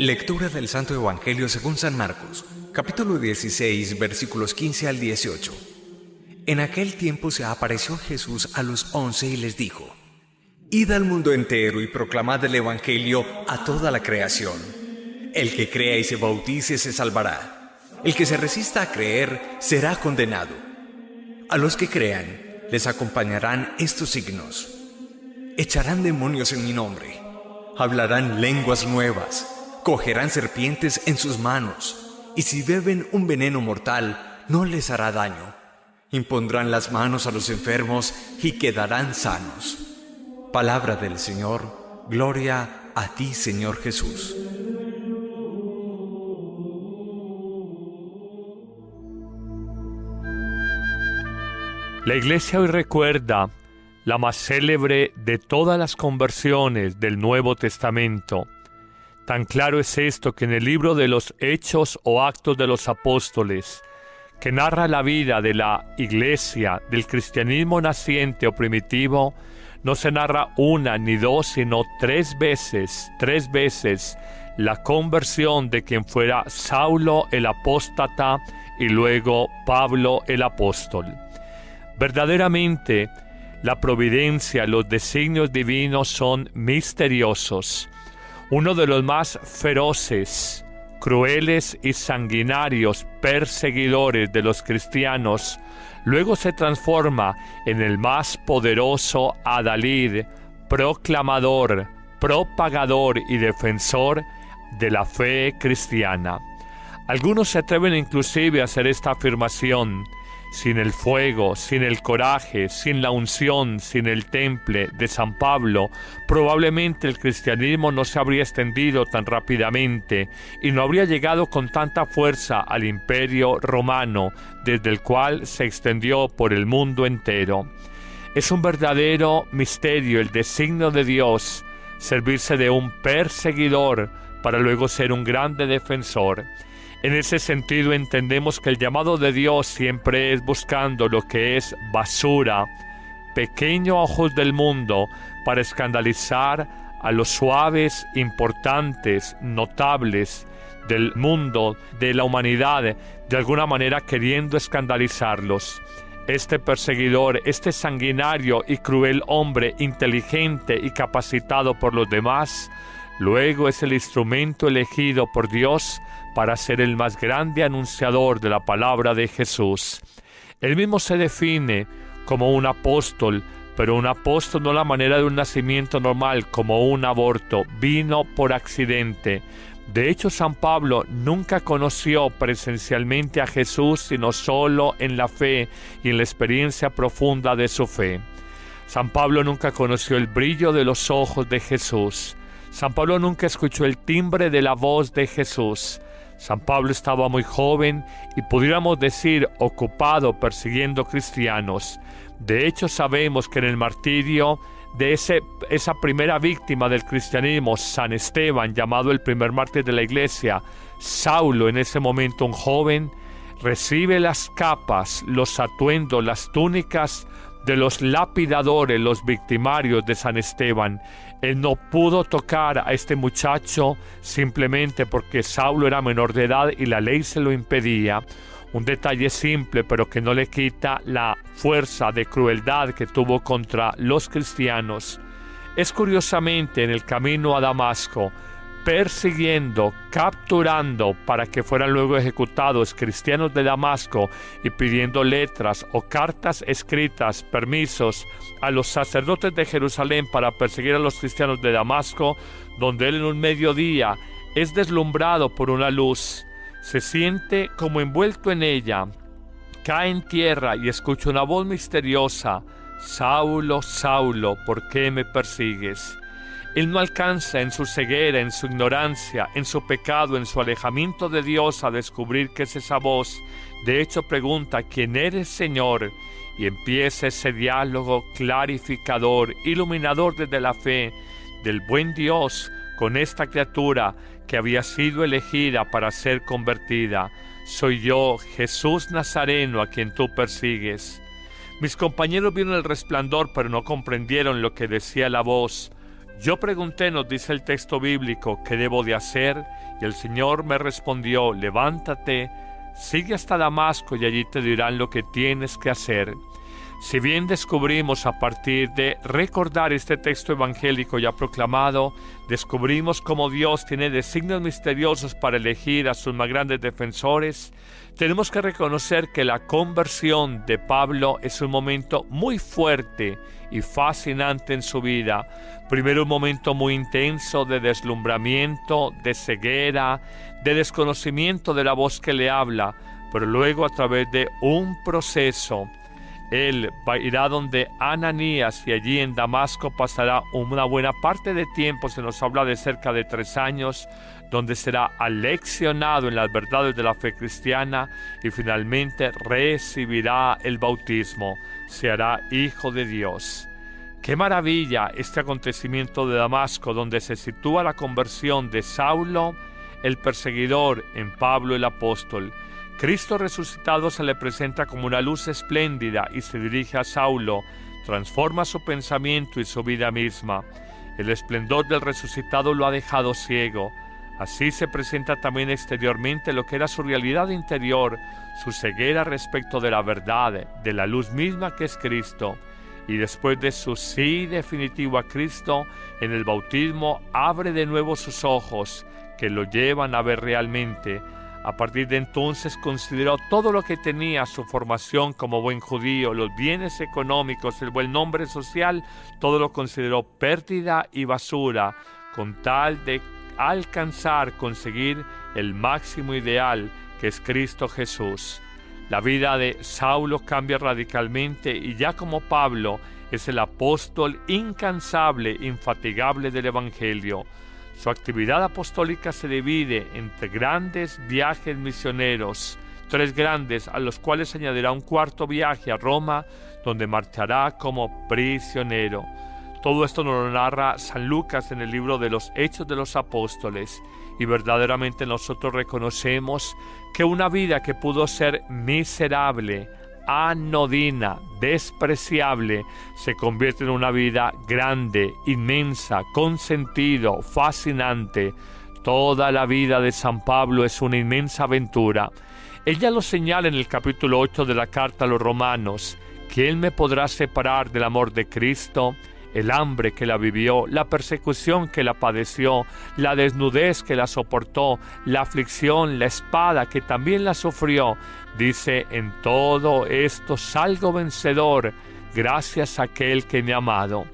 Lectura del Santo Evangelio según San Marcos, capítulo 16, versículos 15 al 18. En aquel tiempo se apareció Jesús a los 11 y les dijo: Id al mundo entero y proclamad el Evangelio a toda la creación. El que crea y se bautice se salvará. El que se resista a creer será condenado. A los que crean les acompañarán estos signos: echarán demonios en mi nombre, hablarán lenguas nuevas, cogerán serpientes en sus manos, y si beben un veneno mortal no les hará daño. Impondrán las manos a los enfermos y quedarán sanos. Palabra del Señor. Gloria a ti, Señor Jesús. La Iglesia hoy recuerda la más célebre de todas las conversiones del Nuevo Testamento. Tan claro es esto que en el libro de los Hechos o Actos de los Apóstoles, que narra la vida de la Iglesia, del cristianismo naciente o primitivo, no se narra una ni dos, sino tres veces la conversión de quien fuera Saulo el apóstata y luego Pablo el apóstol. Verdaderamente, la providencia, los designios divinos son misteriosos. Uno de los más feroces, crueles y sanguinarios perseguidores de los cristianos, luego se transforma en el más poderoso adalid, proclamador, propagador y defensor de la fe cristiana. Algunos se atreven inclusive a hacer esta afirmación: sin el fuego, sin el coraje, sin la unción, sin el temple de San Pablo, probablemente el cristianismo no se habría extendido tan rápidamente y no habría llegado con tanta fuerza al Imperio Romano, desde el cual se extendió por el mundo entero. Es un verdadero misterio el designio de Dios, servirse de un perseguidor para luego ser un grande defensor. En ese sentido entendemos que el llamado de Dios siempre es buscando lo que es basura, pequeño a ojos del mundo, para escandalizar a los suaves, importantes, notables del mundo, de la humanidad, de alguna manera queriendo escandalizarlos. Este perseguidor, este sanguinario y cruel hombre, inteligente y capacitado por los demás, luego es el instrumento elegido por Dios para ser el más grande anunciador de la palabra de Jesús. Él mismo se define como un apóstol, pero un apóstol no a la manera de un nacimiento normal, como un aborto, vino por accidente. De hecho, San Pablo nunca conoció presencialmente a Jesús, sino solo en la fe y en la experiencia profunda de su fe. San Pablo nunca conoció el brillo de los ojos de Jesús. San Pablo nunca escuchó el timbre de la voz de Jesús. San Pablo estaba muy joven y pudiéramos decir ocupado persiguiendo cristianos. De hecho, sabemos que en el martirio de esa primera víctima del cristianismo, San Esteban, llamado el primer mártir de la Iglesia, Saulo, en ese momento un joven, recibe las capas, los atuendos, las túnicas de los lapidadores, los victimarios de San Esteban. Él no pudo tocar a este muchacho simplemente porque Saulo era menor de edad y la ley se lo impedía. Un detalle simple, pero que no le quita la fuerza de crueldad que tuvo contra los cristianos. Es curiosamente en el camino a Damasco, persiguiendo, capturando para que fueran luego ejecutados cristianos de Damasco y pidiendo letras o cartas escritas, permisos a los sacerdotes de Jerusalén para perseguir a los cristianos de Damasco, donde él en un mediodía es deslumbrado por una luz, se siente como envuelto en ella, cae en tierra y escucha una voz misteriosa: Saulo, Saulo, ¿por qué me persigues? Él no alcanza en su ceguera, en su ignorancia, en su pecado, en su alejamiento de Dios a descubrir qué es esa voz. De hecho pregunta: ¿quién eres, Señor? Y empieza ese diálogo clarificador, iluminador desde la fe del buen Dios con esta criatura que había sido elegida para ser convertida. Soy yo, Jesús Nazareno, a quien tú persigues. Mis compañeros vieron el resplandor, pero no comprendieron lo que decía la voz. Yo pregunté, nos dice el texto bíblico, ¿qué debo de hacer? Y el Señor me respondió, levántate, sigue hasta Damasco y allí te dirán lo que tienes que hacer. Si bien descubrimos a partir de recordar este texto evangélico ya proclamado, descubrimos cómo Dios tiene designios misteriosos para elegir a sus más grandes defensores, tenemos que reconocer que la conversión de Pablo es un momento muy fuerte y fascinante en su vida. Primero un momento muy intenso de deslumbramiento, de ceguera, de desconocimiento de la voz que le habla, pero luego a través de un proceso, él irá donde Ananías y allí en Damasco pasará una buena parte de tiempo, se nos habla de cerca de 3 años, donde será aleccionado en las verdades de la fe cristiana y finalmente recibirá el bautismo, se hará hijo de Dios. ¡Qué maravilla este acontecimiento de Damasco, donde se sitúa la conversión de Saulo, el perseguidor, en Pablo el apóstol! Cristo resucitado se le presenta como una luz espléndida y se dirige a Saulo, transforma su pensamiento y su vida misma. El esplendor del resucitado lo ha dejado ciego. Así se presenta también exteriormente lo que era su realidad interior, su ceguera respecto de la verdad, de la luz misma que es Cristo. Y después de su sí definitivo a Cristo, en el bautismo abre de nuevo sus ojos, que lo llevan a ver realmente. A partir de entonces consideró todo lo que tenía, su formación como buen judío, los bienes económicos, el buen nombre social, todo lo consideró pérdida y basura, con tal de conseguir el máximo ideal que es Cristo Jesús. La vida de Saulo cambia radicalmente y ya como Pablo es el apóstol incansable, infatigable del Evangelio. Su actividad apostólica se divide entre grandes viajes misioneros, 3 grandes, a los cuales añadirá un 4º viaje a Roma, donde marchará como prisionero. Todo esto nos lo narra San Lucas en el libro de los Hechos de los Apóstoles, y verdaderamente nosotros reconocemos que una vida que pudo ser miserable, anodina, despreciable, se convierte en una vida grande, inmensa, con sentido, fascinante. Toda la vida de San Pablo es una inmensa aventura. Él ya lo señala en el capítulo 8 de la carta a los Romanos. ¿Quién me podrá separar del amor de Cristo? El hambre que la vivió, la persecución que la padeció, la desnudez que la soportó, la aflicción, la espada que también la sufrió. Dice, en todo esto salgo vencedor, gracias a aquel que me ha amado.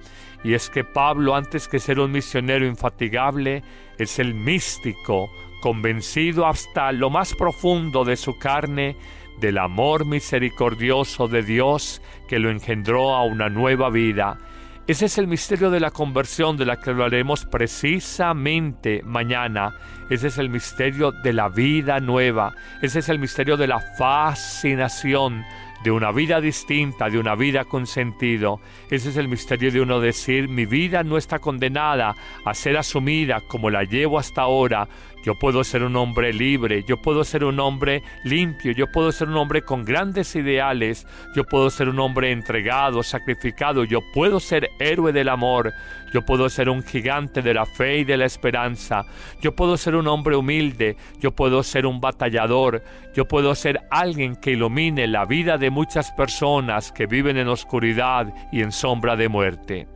Y es que Pablo, antes que ser un misionero infatigable, es el místico, convencido hasta lo más profundo de su carne, del amor misericordioso de Dios que lo engendró a una nueva vida. Ese es el misterio de la conversión, de la que hablaremos precisamente mañana. Ese es el misterio de la vida nueva. Ese es el misterio de la fascinación, de una vida distinta, de una vida con sentido. Ese es el misterio de uno decir, mi vida no está condenada a ser asumida como la llevo hasta ahora. Yo puedo ser un hombre libre, yo puedo ser un hombre limpio, yo puedo ser un hombre con grandes ideales, yo puedo ser un hombre entregado, sacrificado, yo puedo ser héroe del amor, yo puedo ser un gigante de la fe y de la esperanza, yo puedo ser un hombre humilde, yo puedo ser un batallador, yo puedo ser alguien que ilumine la vida de muchas personas que viven en oscuridad y en sombra de muerte.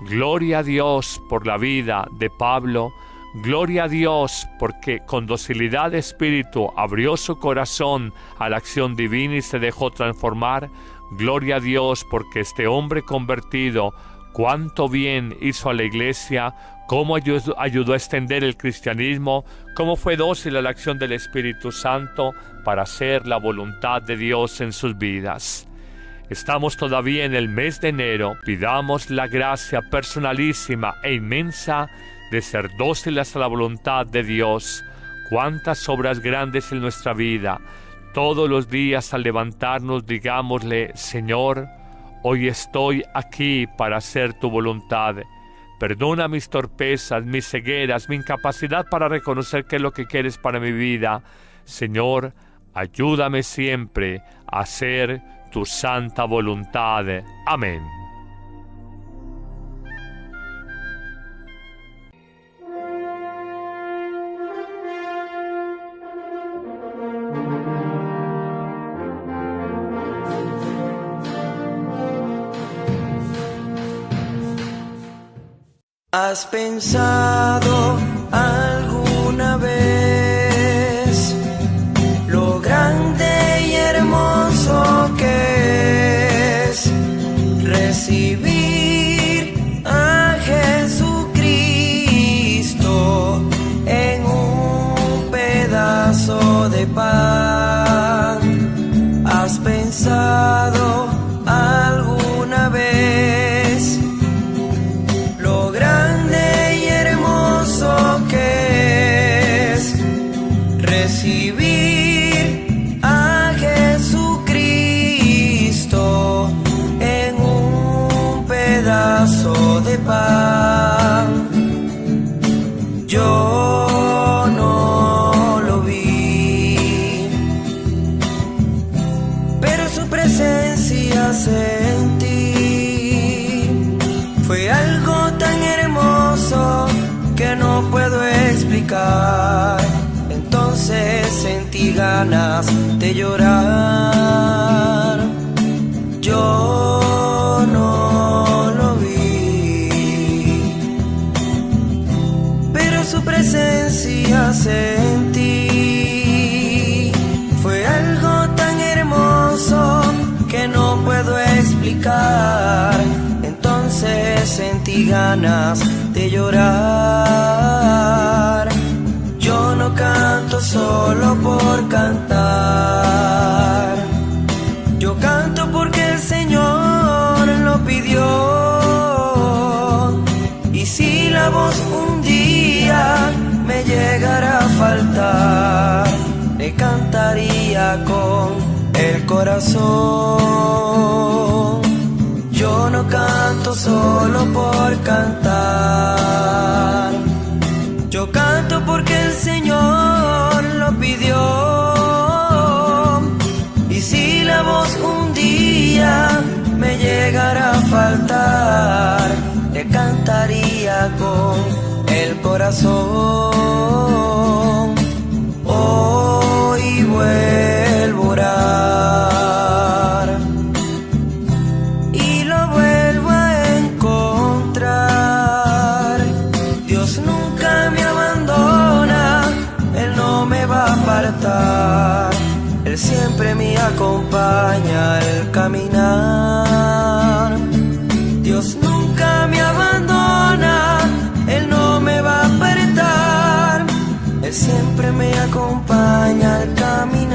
Gloria a Dios por la vida de Pablo. Gloria a Dios porque con docilidad de espíritu abrió su corazón a la acción divina y se dejó transformar. Gloria a Dios porque este hombre convertido, cuánto bien hizo a la iglesia, cómo ayudó a extender el cristianismo, cómo fue dócil a la acción del Espíritu Santo para hacer la voluntad de Dios en sus vidas. Estamos todavía en el mes de enero. Pidamos la gracia personalísima e inmensa de ser dóciles a la voluntad de Dios. Cuántas obras grandes en nuestra vida. Todos los días al levantarnos digámosle, Señor, hoy estoy aquí para hacer tu voluntad. Perdona mis torpezas, mis cegueras, mi incapacidad para reconocer qué es lo que quieres para mi vida. Señor, ayúdame siempre a hacer tu santa voluntad. Amén. ¿Has pensado alguna vez lo grande y hermoso que es recibir a Jesucristo en un pedazo de pan? ¿Has pensado alguna vez lo grande y hermoso que es recibir a Jesucristo en un pedazo de pan? Yo no lo vi, pero su presencia sentí. Fue algo tan hermoso que no puedo explicar. Entonces sentí ganas de llorar. Yo no lo vi, pero su presencia sentí. Fue algo tan hermoso que no puedo explicar. Entonces sentí ganas de llorar. Yo no canto solo por cantar. Yo canto porque el Señor lo pidió. Y si la voz un día me llegara a faltar, le cantaría con el corazón. Yo no canto solo por cantar. Yo canto porque el Señor lo pidió. Y si la voz un día me llegara a faltar, le cantaría con el corazón. Hoy vuelvo a orar y lo vuelvo a encontrar. Dios nunca me abandona, Él no me va a apartar. Él siempre me acompaña al caminar. Dios nunca me abandona, Él no me va a apartar. Él siempre me acompaña al caminar.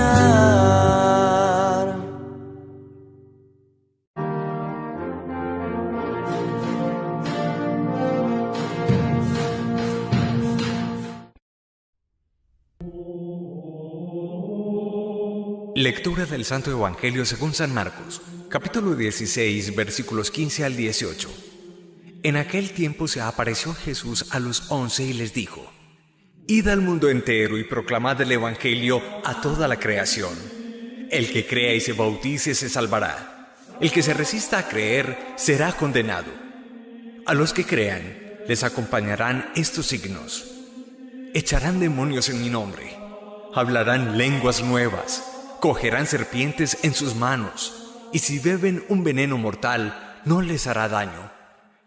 Lectura del Santo Evangelio según San Marcos, capítulo 16, versículos 15 al 18. En aquel tiempo se apareció Jesús a los 11 y les dijo: Id al mundo entero y proclamad el Evangelio a toda la creación. El que crea y se bautice se salvará. El que se resista a creer será condenado. A los que crean les acompañarán estos signos: echarán demonios en mi nombre, hablarán lenguas nuevas, cogerán serpientes en sus manos, y si beben un veneno mortal no les hará daño.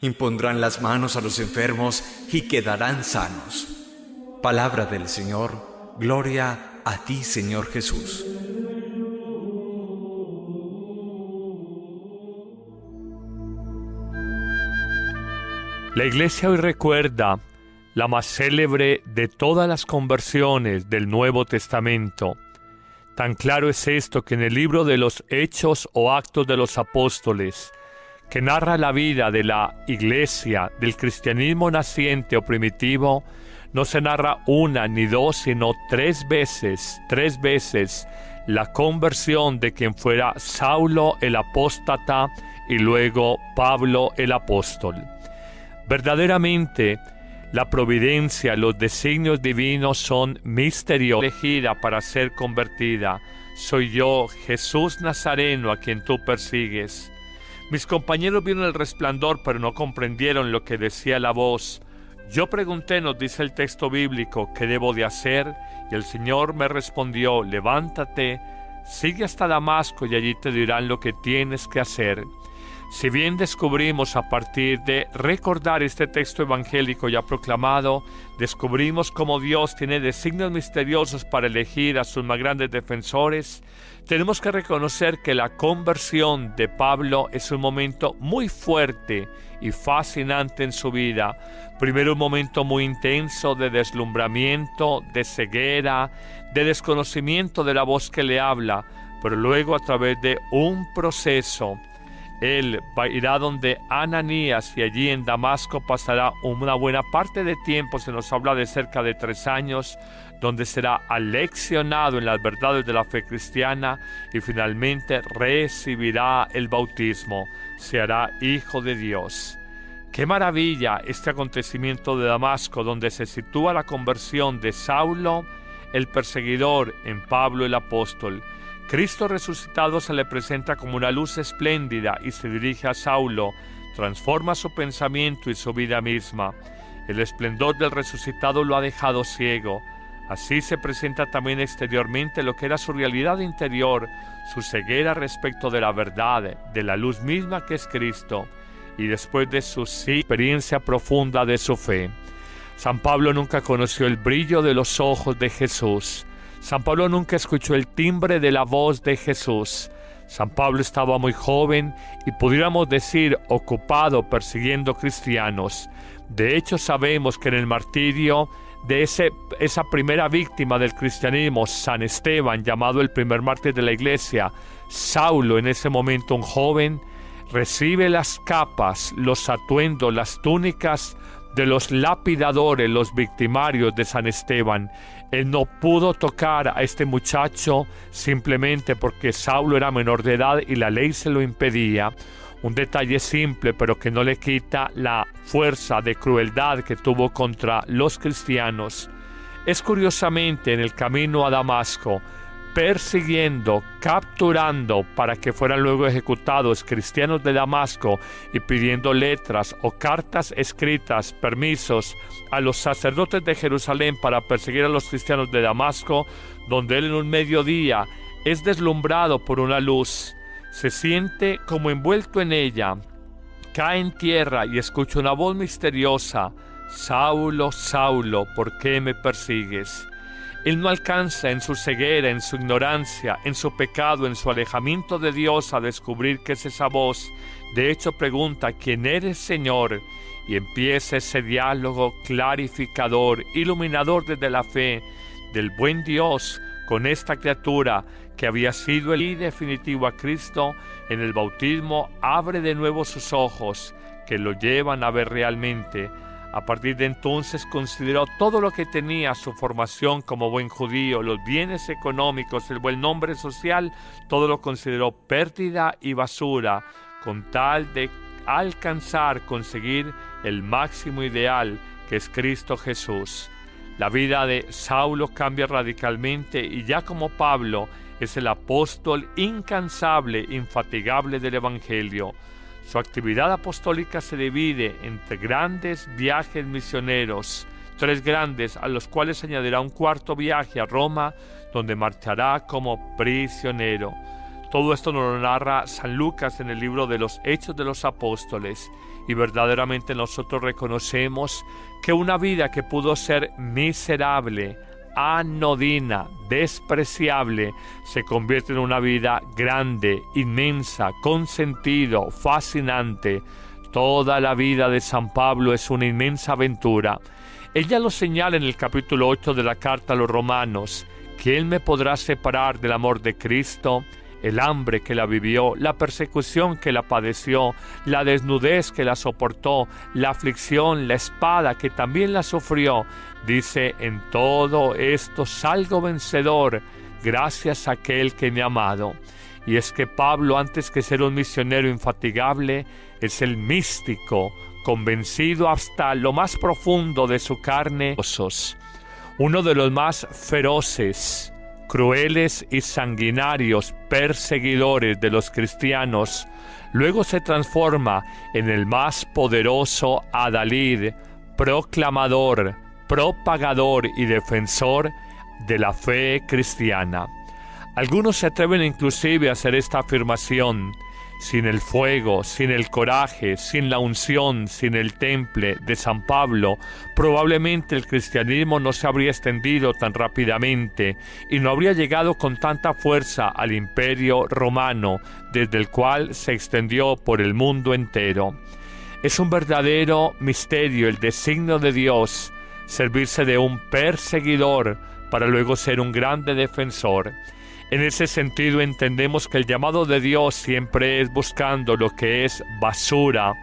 Impondrán las manos a los enfermos y quedarán sanos. Palabra del Señor. Gloria a ti, Señor Jesús. La Iglesia hoy recuerda la más célebre de todas las conversiones del Nuevo Testamento. Tan claro es esto que en el libro de los Hechos o Actos de los Apóstoles, que narra la vida de la Iglesia, del cristianismo naciente o primitivo, no se narra una ni dos, sino tres veces la conversión de quien fuera Saulo el apóstata y luego Pablo el apóstol. Verdaderamente, la providencia, los designios divinos son misteriosos. Elegida para ser convertida, soy yo, Jesús Nazareno, a quien tú persigues. Mis compañeros vieron el resplandor, pero no comprendieron lo que decía la voz. Yo pregunté, nos dice el texto bíblico, ¿qué debo de hacer? Y el Señor me respondió: levántate, sigue hasta Damasco y allí te dirán lo que tienes que hacer. Si bien descubrimos a partir de recordar este texto evangélico ya proclamado, descubrimos cómo Dios tiene designios misteriosos para elegir a sus más grandes defensores, tenemos que reconocer que la conversión de Pablo es un momento muy fuerte y fascinante en su vida. Primero un momento muy intenso de deslumbramiento, de ceguera, de desconocimiento de la voz que le habla, pero luego a través de un proceso, él irá donde Ananías y allí en Damasco pasará una buena parte de tiempo, se nos habla de cerca de 3 años, donde será aleccionado en las verdades de la fe cristiana y finalmente recibirá el bautismo, se hará hijo de Dios. ¡Qué maravilla este acontecimiento de Damasco, donde se sitúa la conversión de Saulo, el perseguidor, en Pablo el apóstol! Cristo resucitado se le presenta como una luz espléndida y se dirige a Saulo, transforma su pensamiento y su vida misma. El esplendor del resucitado lo ha dejado ciego. Así se presenta también exteriormente lo que era su realidad interior, su ceguera respecto de la verdad, de la luz misma que es Cristo, y después de su experiencia profunda de su fe. San Pablo nunca conoció el brillo de los ojos de Jesús. San Pablo nunca escuchó el timbre de la voz de Jesús. San Pablo estaba muy joven y pudiéramos decir ocupado persiguiendo cristianos. De hecho, sabemos que en el martirio de esa primera víctima del cristianismo, San Esteban, llamado el primer mártir de la iglesia, Saulo, en ese momento un joven, recibe las capas, los atuendos, las túnicas de los lapidadores, los victimarios de San Esteban. Él no pudo tocar a este muchacho simplemente porque Saulo era menor de edad y la ley se lo impedía. Un detalle simple, pero que no le quita la fuerza de crueldad que tuvo contra los cristianos. Es curiosamente en el camino a Damasco, persiguiendo, capturando para que fueran luego ejecutados cristianos de Damasco y pidiendo letras o cartas escritas, permisos a los sacerdotes de Jerusalén para perseguir a los cristianos de Damasco, donde él en un mediodía es deslumbrado por una luz, se siente como envuelto en ella, cae en tierra y escucha una voz misteriosa: Saulo, Saulo, ¿por qué me persigues? Él no alcanza en su ceguera, en su ignorancia, en su pecado, en su alejamiento de Dios a descubrir qué es esa voz. De hecho pregunta: ¿quién eres, Señor? Y empieza ese diálogo clarificador, iluminador desde la fe del buen Dios con esta criatura que había sido el definitivo a Cristo. En el bautismo abre de nuevo sus ojos que lo llevan a ver realmente. A partir de entonces consideró todo lo que tenía, su formación como buen judío, los bienes económicos, el buen nombre social, todo lo consideró pérdida y basura, con tal de alcanzar, conseguir el máximo ideal, que es Cristo Jesús. La vida de Saulo cambia radicalmente y ya como Pablo es el apóstol incansable, infatigable del Evangelio. Su actividad apostólica se divide entre grandes viajes misioneros, 3 grandes, a los cuales añadirá un 4º viaje a Roma, donde marchará como prisionero. Todo esto nos lo narra San Lucas en el libro de los Hechos de los Apóstoles, y verdaderamente nosotros reconocemos que una vida que pudo ser miserable, anodina, despreciable, se convierte en una vida grande, inmensa, con sentido, fascinante. Toda la vida de San Pablo es una inmensa aventura. Ella lo señala en el capítulo 8 de la carta a los Romanos: ¿quién me podrá separar del amor de Cristo? El hambre que la vivió, la persecución que la padeció, la desnudez que la soportó, la aflicción, la espada que también la sufrió. Dice: en todo esto salgo vencedor, gracias a aquel que me ha amado. Y es que Pablo, antes que ser un misionero infatigable, es el místico, convencido hasta lo más profundo de su carne, uno de los más feroces, crueles y sanguinarios perseguidores de los cristianos. Luego se transforma en el más poderoso adalid, proclamador, propagador y defensor de la fe cristiana. Algunos se atreven inclusive a hacer esta afirmación: sin el fuego, sin el coraje, sin la unción, sin el temple de San Pablo, probablemente el cristianismo no se habría extendido tan rápidamente y no habría llegado con tanta fuerza al Imperio Romano, desde el cual se extendió por el mundo entero. Es un verdadero misterio el designio de Dios, servirse de un perseguidor para luego ser un grande defensor. En ese sentido entendemos que el llamado de Dios siempre es buscando lo que es basura,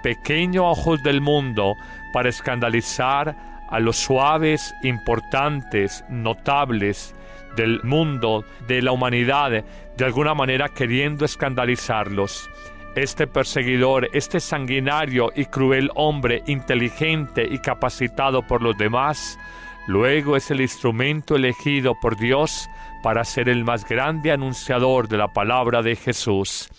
pequeño a ojos del mundo, para escandalizar a los suaves, importantes, notables del mundo, de la humanidad, de alguna manera queriendo escandalizarlos. Este perseguidor, este sanguinario y cruel hombre, inteligente y capacitado por los demás, luego es el instrumento elegido por Dios para ser el más grande anunciador de la palabra de Jesús.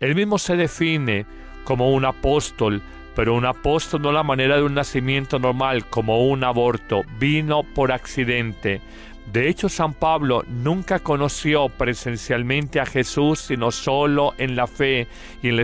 Él mismo se define como un apóstol, pero un apóstol no a la manera de un nacimiento normal, como un aborto, vino por accidente. De hecho, San Pablo nunca conoció presencialmente a Jesús, sino solo en la fe y en la